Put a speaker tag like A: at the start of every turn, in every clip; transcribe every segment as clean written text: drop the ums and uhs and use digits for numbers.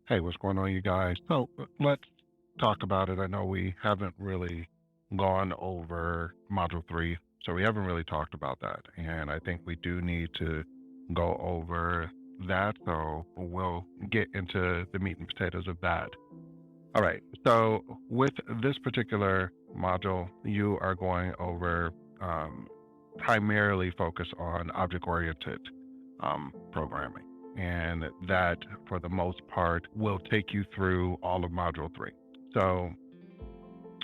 A: Hey, what's going on, you guys? So let's talk about it. I know we haven't really gone over Module 3, so we haven't really talked about that. And I think we do need to go over that, so we'll get into the meat and potatoes of that. All right, so with this particular module, you are going over primarily focus on object-oriented programming. And that, for the most part, will take you through all of Module 3. So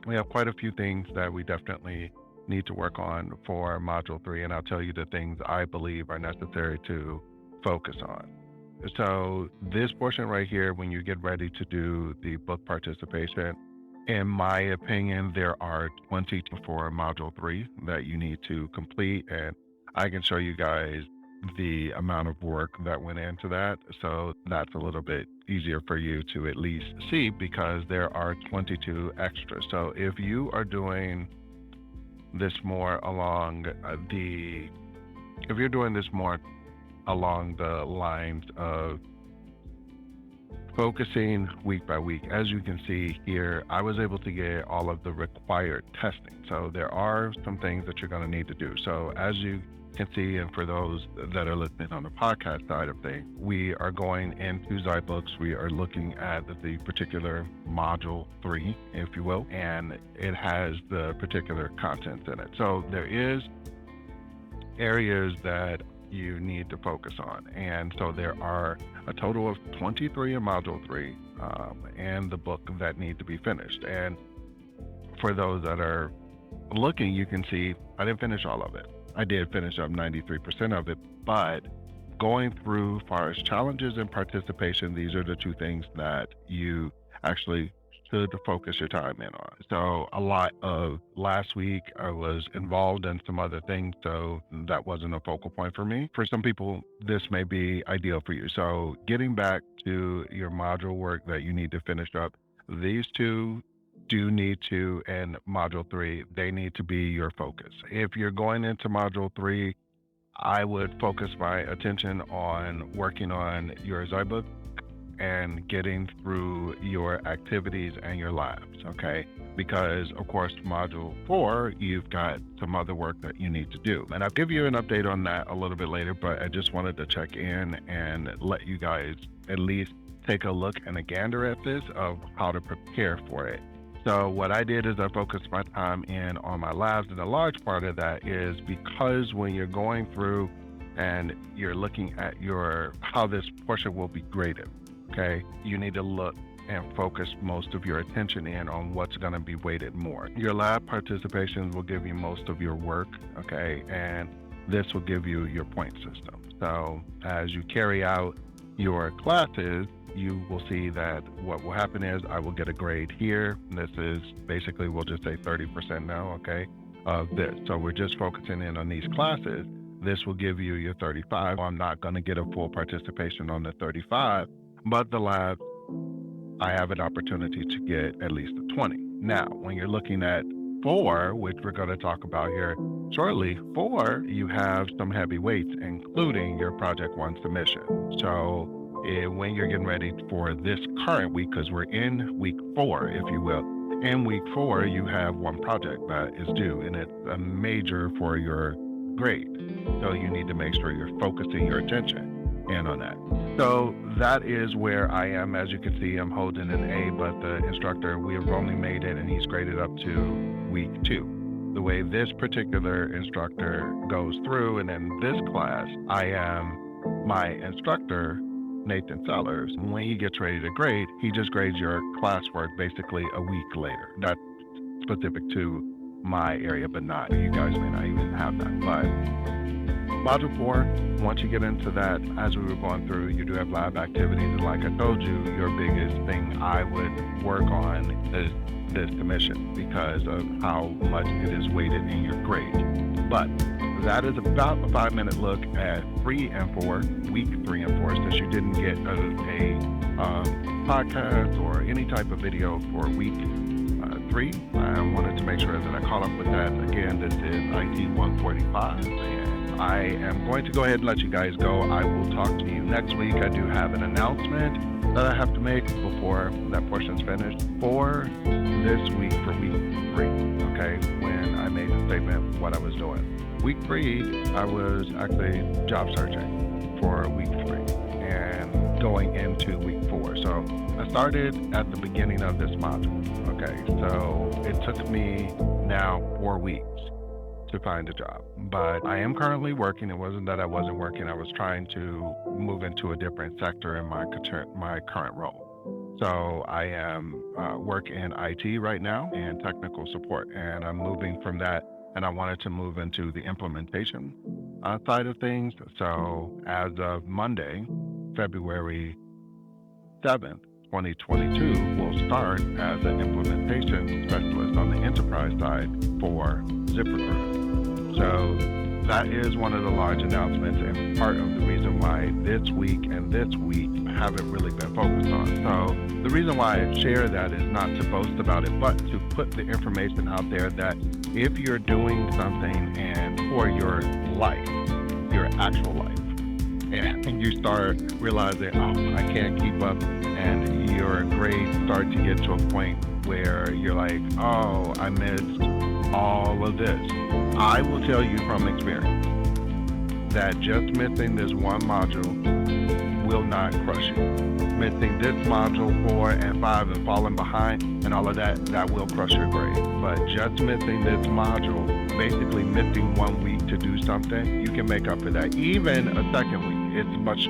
A: we have quite a few things that we definitely need to work on for Module 3, and I'll tell you the things I believe are necessary to focus on. So this portion right here, when you get ready to do the book participation, in my opinion, there are 20 for Module 3 that you need to complete, and I can show you guys the amount of work that went into that. So that's a little bit easier for you to at least see because there are 22 extras. So if you are doing this more along if you're doing this more along the lines of focusing week by week, as you can see here, I was able to get all of the required testing. So there are some things that you're going to need to do. So as you can see, and for those that are listening on the podcast side of things, we are going into Zybooks. We are looking at the particular Module 3, if you will, and it has the particular contents in it. So there is areas that you need to focus on. And so there are a total of 23 in Module 3 and the book that need to be finished. And for those that are looking, you can see I didn't finish all of it. I did finish up 93% of it, but going through as far as challenges and participation, these are the two things that you actually should focus your time in on. So a lot of last week I was involved in some other things, so that wasn't a focal point for me. For some people, this may be ideal for you. So getting back to your module work that you need to finish up, these two do need to, and Module 3, they need to be your focus. If you're going into Module 3, I would focus my attention on working on your Zybook and getting through your activities and your labs, okay? Because, of course, Module 4, you've got some other work that you need to do. And I'll give you an update on that a little bit later, but I just wanted to check in and let you guys at least take a look and a gander at this of how to prepare for it. So what I did is I focused my time in on my labs, and a large part of that is because when you're going through and you're looking at how this portion will be graded, okay, you need to look and focus most of your attention in on what's going to be weighted more. Your lab participations will give you most of your work, okay, and this will give you your point system. So as you carry out your classes, you will see that what will happen is I will get a grade here. This is basically, we'll just say 30% now, okay, of this. So we're just focusing in on these classes. This will give you your 35. I'm not going to get a full participation on the 35, but the lab, I have an opportunity to get at least a 20. Now, when you're looking at 4, which we're going to talk about here shortly, 4, you have some heavy weights, including your Project 1 submission. So when you're getting ready for this current week, because we're in week 4, if you will, in week 4, you have one project that is due, and it's a major for your grade. So you need to make sure you're focusing your attention in on that. So that is where I am. As you can see, I'm holding an A, but the instructor, we have only made it, and he's graded up to week 2. The way this particular instructor goes through, and in this class, I am my instructor, Nathan Sellers. When he gets ready to grade, he just grades your classwork basically a week later. That's specific to my area, but not, you guys may not even have that. But Module 4, once you get into that, as we were going through, you do have lab activities. And like I told you, your biggest thing I would work on is this submission because of how much it is weighted in your grade. But that is about a 5-minute look at 3 and 4, week 3 and 4, since you didn't get a podcast or any type of video for week 3. I wanted to make sure that I caught up with that. Again, this is IT-145, and I am going to go ahead and let you guys go. I will talk to you next week. I do have an announcement that I have to make before that portion's finished for this week, for week 3, okay, when I made the statement what I was doing. Week 3, I was actually job searching for week 3 and going into week 4. So I started at the beginning of this module, okay, so it took me now 4 weeks to find a job, but I am currently working. It wasn't that I wasn't working. I was trying to move into a different sector in my current role. So I am work in IT right now and technical support, and I'm moving from that, and I wanted to move into the implementation side of things. So as of Monday, February 7th, 2022, will start as an implementation specialist on the enterprise side for ZipRecruiter. So that is one of the large announcements and part of the reason why this week and this week haven't really been focused on. So the reason why I share that is not to boast about it, but to put the information out there that if you're doing something and for your life, your actual life, and you start realizing, oh, I can't keep up, and your grades start to get to a point where you're like, oh, I missed all of this. I will tell you from experience that just missing this one module will not crush you. Missing this module 4 and 5 and falling behind and all of that, that will crush your grade. But just missing this module, basically missing 1 week to do something, you can make up for that. Even a second week, it's much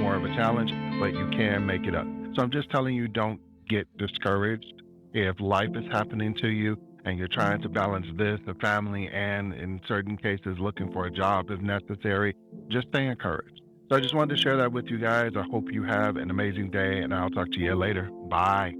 A: more of a challenge, but you can make it up. So I'm just telling you, don't get discouraged if life is happening to you and you're trying to balance this, the family, and in certain cases, looking for a job if necessary. Just stay encouraged. So I just wanted to share that with you guys. I hope you have an amazing day, and I'll talk to you later. Bye.